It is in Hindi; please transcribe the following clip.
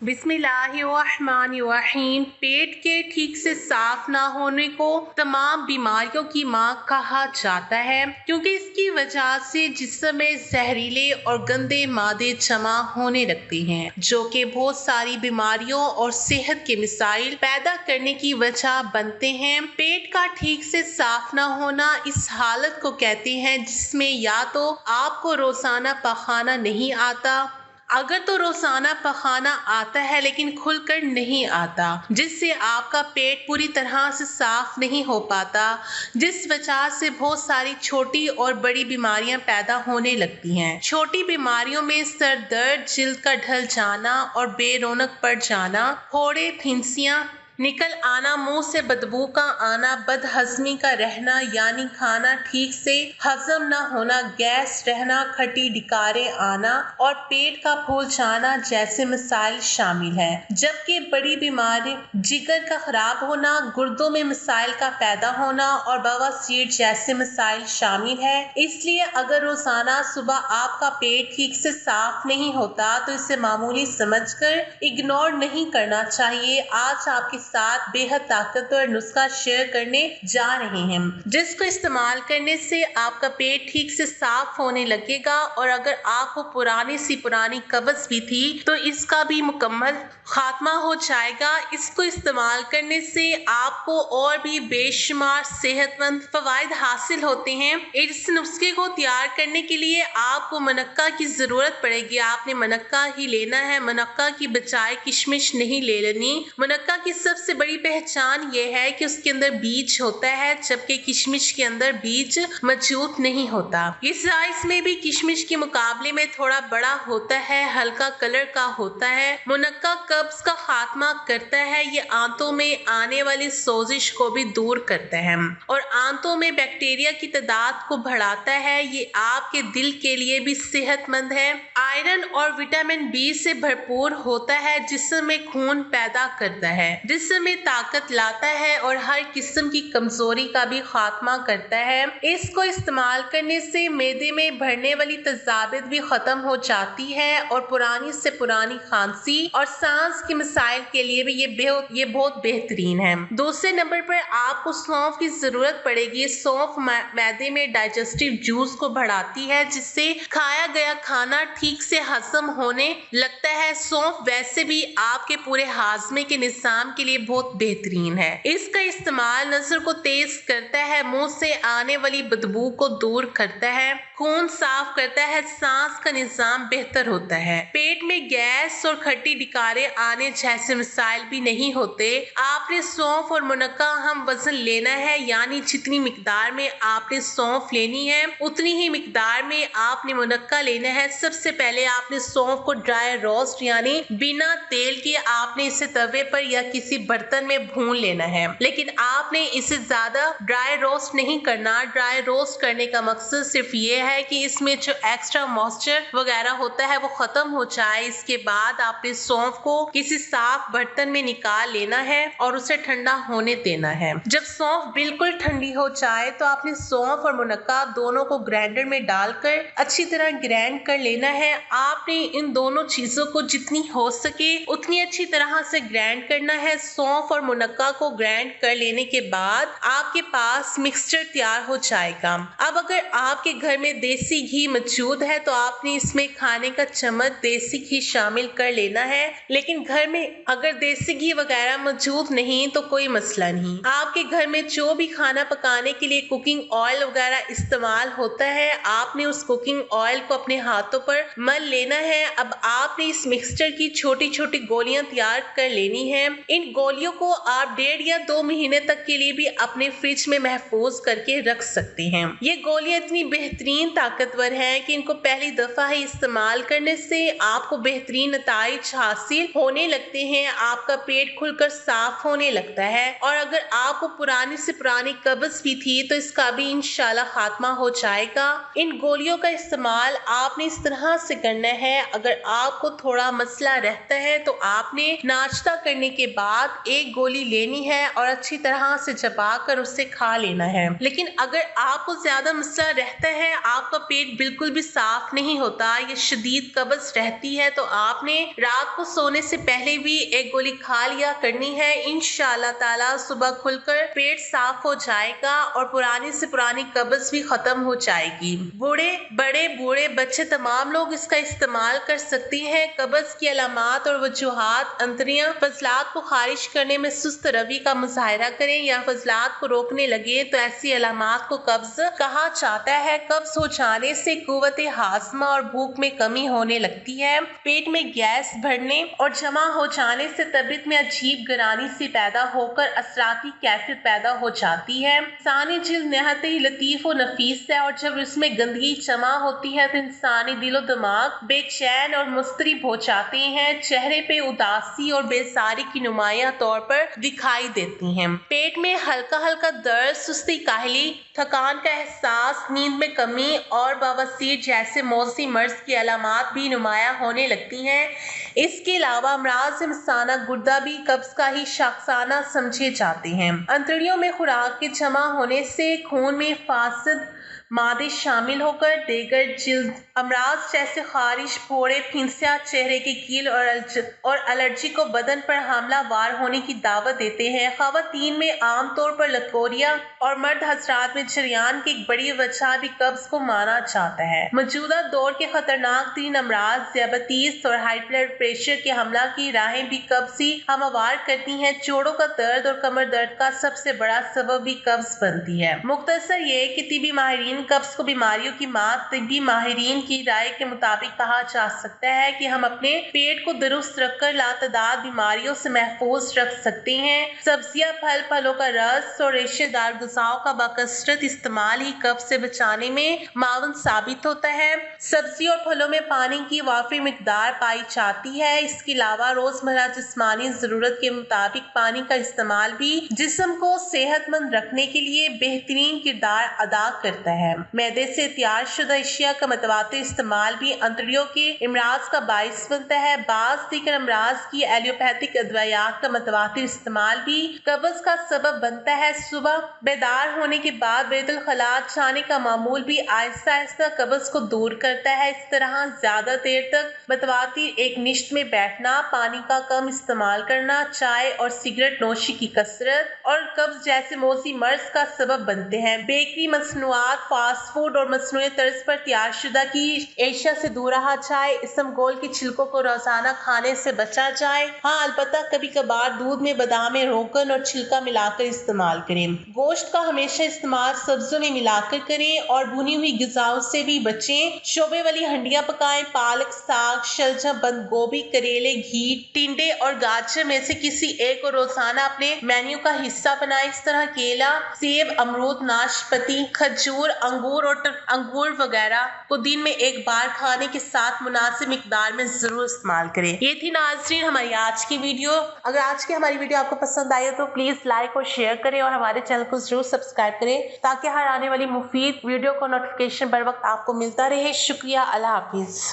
बिस्मिल्लाहिर्रहमानिर्रहीम। पेट के ठीक से साफ ना होने को तमाम बीमारियों की मां कहा जाता है, क्योंकि इसकी वजह से जिस्म में जहरीले और गंदे मादे जमा होने लगते हैं, जो कि बहुत सारी बीमारियों और सेहत के मिसाइल पैदा करने की वजह बनते हैं। पेट का ठीक से साफ ना होना इस हालत को कहते हैं जिसमें या तो आपको रोजाना पखाना नहीं आता, अगर तो रोजाना पखाना आता है लेकिन खुलकर नहीं आता, जिससे आपका पेट पूरी तरह से साफ नहीं हो पाता, जिस वजह से बहुत सारी छोटी और बड़ी बीमारियां पैदा होने लगती हैं। छोटी बीमारियों में सर दर्द, जिल्द का ढल जाना और बेरौनक पड़ जाना, फोड़े, फिंसियां निकल आना, मुंह से बदबू का आना, बदहजमी का रहना यानी खाना ठीक से हजम न होना, गैस रहना, खट्टी डिकारे आना और पेट का फूल जाना जैसे मसाइल शामिल है। जबकि बड़ी बीमारी जिगर का खराब होना, गुर्दों में मसाइल का पैदा होना और बवासीर जैसे मसाइल शामिल है। इसलिए अगर रोजाना सुबह आपका पेट ठीक से साफ नहीं होता तो इसे मामूली समझकर इग्नोर नहीं करना चाहिए। आज आपके साथ बेहद ताकतवर नुस्खा शेयर करने जा रहे हैं, जिसको इस्तेमाल करने से आपका पेट ठीक से साफ होने लगेगा और अगर आपको पुरानी कब्ज भी थी तो इसका भी मुकम्मल खात्मा हो जाएगा। इसको इस्तेमाल करने से आपको और भी बेशुमार सेहतमंद फवायद हासिल होते हैं। इस नुस्खे को तैयार करने के लिए आपको मुनक्का की जरूरत पड़ेगी। आपने मुनक्का ही लेना है, मुनक्का की बजाय किशमिश नहीं ले लेनी। मुनक्का की सबसे बड़ी पहचान ये है कि उसके अंदर बीज होता है, जबकि किशमिश के अंदर बीज मौजूद नहीं होता। ये साइज में भी किशमिश के मुकाबले में थोड़ा बड़ा होता है, हल्का कलर का होता है। मुनक्का कब्ज का खात्मा करता है, ये आंतों में आने वाली सोजिश को भी दूर करता है और आंतों में बैक्टीरिया की तादाद को बढ़ाता है। ये आपके दिल के लिए भी सेहतमंद है। आयरन और विटामिन बी से भरपूर होता है, जिस्म में खून पैदा करता है, जिस्म में ताकत लाता है और हर किस्म की कमजोरी का भी खात्मा करता है। इसको इस्तेमाल करने से मैदे में भरने वाली तजाबियत भी खत्म हो जाती है और पुरानी से पुरानी खांसी और सांस के मसाइल के लिए भी ये बहुत बेहतरीन है। दूसरे नंबर पर आपको सौंफ की जरूरत पड़ेगी। सौंफ मैदे में डाइजेस्टिव जूस को बढ़ाती है, जिससे खाया गया खाना ठीक से हजम होने लगता है। सौंफ वैसे भी आपके पूरे हाजमे के निजाम के लिए बहुत बेहतरीन है। इसका इस्तेमाल नजर को तेज करता है, मुंह से आने वाली बदबू को दूर करता है, खून साफ करता है, सांस का निजाम बेहतर होता है, पेट में गैस और खट्टी डिकारे आने जैसे मसाइल भी नहीं होते। आपने सौंफ और मुनक्का हम वजन लेना है, यानी जितनी मिकदार में आपने सौंफ लेनी है उतनी ही मिकदार में आपने मुनक्का लेना है। सबसे पहले आपने सौंफ को ड्राई रोस्ट यानी बिना तेल के आपने इसे तवे पर या किसी बर्तन में भून लेना है, लेकिन आपने इसे ज्यादा ड्राई रोस्ट नहीं करना। ड्राई रोस्ट करने का मकसद सिर्फ ये है कि इसमें जो एक्स्ट्रा मॉइस्चर वगैरह होता है वो खत्म हो जाए। इसके बाद आपने सौंफ को किसी साफ बर्तन में निकाल लेना है और उसे ठंडा होने देना है। जब सौंफ बिल्कुल ठंडी हो जाए तो आपने सौंफ और मुनक्का दोनों को ग्राइंडर में डालकर अच्छी तरह ग्राइंड कर लेना है। आपने इन दोनों चीजों को जितनी हो सके उतनी अच्छी तरह से ग्राइंड करना है। सौंफ और मुनक्का को ग्राइंड कर लेने के बाद आपके पास मिक्सचर तैयार हो जाएगा। अब अगर आपके घर में देसी घी मौजूद है तो आपने इसमें खाने का चम्मच देसी घी शामिल कर लेना है, लेकिन घर में अगर देसी घी वगैरह मौजूद नहीं तो कोई मसला नहीं। आपके घर में जो भी खाना पकाने के लिए कुकिंग ऑयल वगैरह इस्तेमाल होता है, आपने उस कुकिंग ऑयल को अपने हाथों पर मल लेना है। अब आपने इस मिक्सचर की छोटी छोटी गोलियां तैयार कर लेनी है। इन गोलियों को आप 1.5 या 2 महीने तक के लिए भी अपने फ्रिज में महफूज करके रख सकते हैं। ये गोलियां इतनी बेहतरीन ताकतवर हैं कि इनको पहली दफा ही इस्तेमाल करने से आपको बेहतरीन नताइज हासिल होने लगते हैं। आपका पेट खुलकर साफ होने लगता है और अगर आपको पुरानी से पुरानी कब्ज भी थी तो इसका भी इंशाल्लाह खात्मा हो जाएगा। इन गोलियों का इस्तेमाल आपने इस तरह से करना है। अगर आपको थोड़ा मसला रहता है तो आपने नाश्ता करने के बाद बाद एक गोली लेनी है और अच्छी तरह से चबाकर उसे खा लेना है। लेकिन अगर आपको ज्यादा मसला रहता है, आपका पेट बिल्कुल भी साफ नहीं होता या शदीद कब्ज रहती है, तो आपने रात को सोने से पहले भी एक गोली खा लिया करनी है। इंशाअल्लाह ताला सुबह खुलकर पेट साफ हो जाएगा और पुरानी से पुरानी कब्ज भी खत्म हो जाएगी। बूढ़े बच्चे तमाम लोग इसका इस्तेमाल कर सकती हैं। कब्ज की अलामात और वजूहात: अंतड़ियां फजलात को खारिज करने में सुस्त रवि का मुजाहरा करें या फजलात को रोकने लगे तो ऐसी अलामात को कब्ज कहा जाता है। कब्ज हो जाने से कुव्वत हाजमा और भूख में कमी होने लगती है। पेट में गैस भरने और जमा हो जाने से तबीयत में अजीब गरानी सी पैदा होकर असराती कैफियत पैदा हो जाती है। इंसानी जिल्द नहायत ही लतीफ और नफीस है और जब इसमें गंदगी जमा होती है तो इंसानी दिलो दिमाग बेचैन और मुस्तरिब हो जाते हैं। चेहरे पे उदासी और बेसारी की नुमाया तौर पर दिखाई देती हैं। पेट में हल्का हल्का दर्द, सुस्ती, काहली, थकान का एहसास, नींद में कमी और बवासीर जैसे मौसी मर्ज की अलामात भी नुमाया होने लगती हैं। इसके अलावा अमराज मसाना गुर्दा भी कब्ज का ही शाखसाना समझे जाते हैं। अंतड़ियों में खुराक के जमा होने से खून में फासिद मादे शामिल होकर देगर जिल्द अमराज जैसे खारिश, फोड़े, फिंसिया, चेहरे की कील और एलर्जी को बदन पर हमलावार होने की दावत देते हैं। खवातीन में आमतौर पर लकोरिया और मर्द हजरात में जरियान की एक बड़ी वजह भी कब्ज को माना जाता है। मौजूदा दौर के खतरनाक तीन अमराज ज़ियाबतीस और हाई ब्लड प्रेशर के हमला की राहें भी कब्ज ही हमवार करती हैं। जोड़ों का दर्द और कमर दर्द का सबसे बड़ा सबब भी कब्ज बनती है। मुख्तसर ये कि तिबी माहिरीन कब्ज को बीमारियों की मां तिब्बी माहिरीन की राय के मुताबिक कहा जा सकता है कि हम अपने पेट को दुरुस्त रखकर लातदाद बीमारियों से महफूज रख सकते हैं। सब्जियां, फलों का रस और रेशेदार ग़िज़ाओं का बाकसरत इस्तेमाल ही कब्ज से बचाने में मावन साबित होता है। सब्जी और फलों में पानी की वाफी मिकदार पाई जाती है। इसके अलावा रोजमर्रा जिस्मानी जरूरत के मुताबिक पानी का इस्तेमाल भी जिस्म को सेहतमंद रखने के लिए बेहतरीन किरदार अदा करता है। मैदे से तैयार शुदा अशिया का मतवातिर इस्तेमाल भी अंतड़ियों के इमराज का बाइस बनता है। बाज दीगर अमराज की एलोपैथिक अदवायात का मतवातिर इस्तेमाल भी कब्ज का सबब बनता है। सुबह बेदार होने के बाद बैतुल खला जाने का मामूल भी आहिस्ता आहिस्ता कब्ज को दूर करता है। इस तरह ज्यादा देर तक मतवातिर एक निश्त में बैठना, पानी का कम इस्तेमाल करना, चाय और सिगरेट नोशी की कसरत और कब्ज जैसे मौसी मर्ज का सबब बनते हैं। बेकरी, मसनूआत, फास्ट फूड और मसनूई तर्ज पर तैयार शुदा की एशिया से दूर रहा जाए। इसमगोल के छिलकों को रोजाना खाने से बचा जाए। हाँ, अलबत्ता कभी कभार दूध में बादाम, रोगन और छिलका मिलाकर इस्तेमाल करें। गोश्त का हमेशा इस्तेमाल सब्जियों में मिलाकर करें और भुनी हुई ग़िज़ाओं से भी बचें। शोबे वाली हंडियां पकाएं। पालक, साग, शलजम, बंद गोभी, करेले, घी, टिंडे और गाजर में से किसी एक को रोजाना अपने मेन्यू का हिस्सा बनाएं। इस तरह केला, सेब, अमरूद, नाशपाती, खजूर, अंगूर वगैरह को दिन में एक बार खाने के साथ मुनासिब मिकदार में जरूर इस्तेमाल करें। ये थी नाज़रीन हमारी आज की वीडियो। अगर आज की हमारी वीडियो आपको पसंद आई तो प्लीज लाइक और शेयर करें और हमारे चैनल को जरूर सब्सक्राइब करें ताकि हर आने वाली मुफीद वीडियो को नोटिफिकेशन बर वक्त आपको मिलता रहे। शुक्रिया। अल्लाह हाफिज।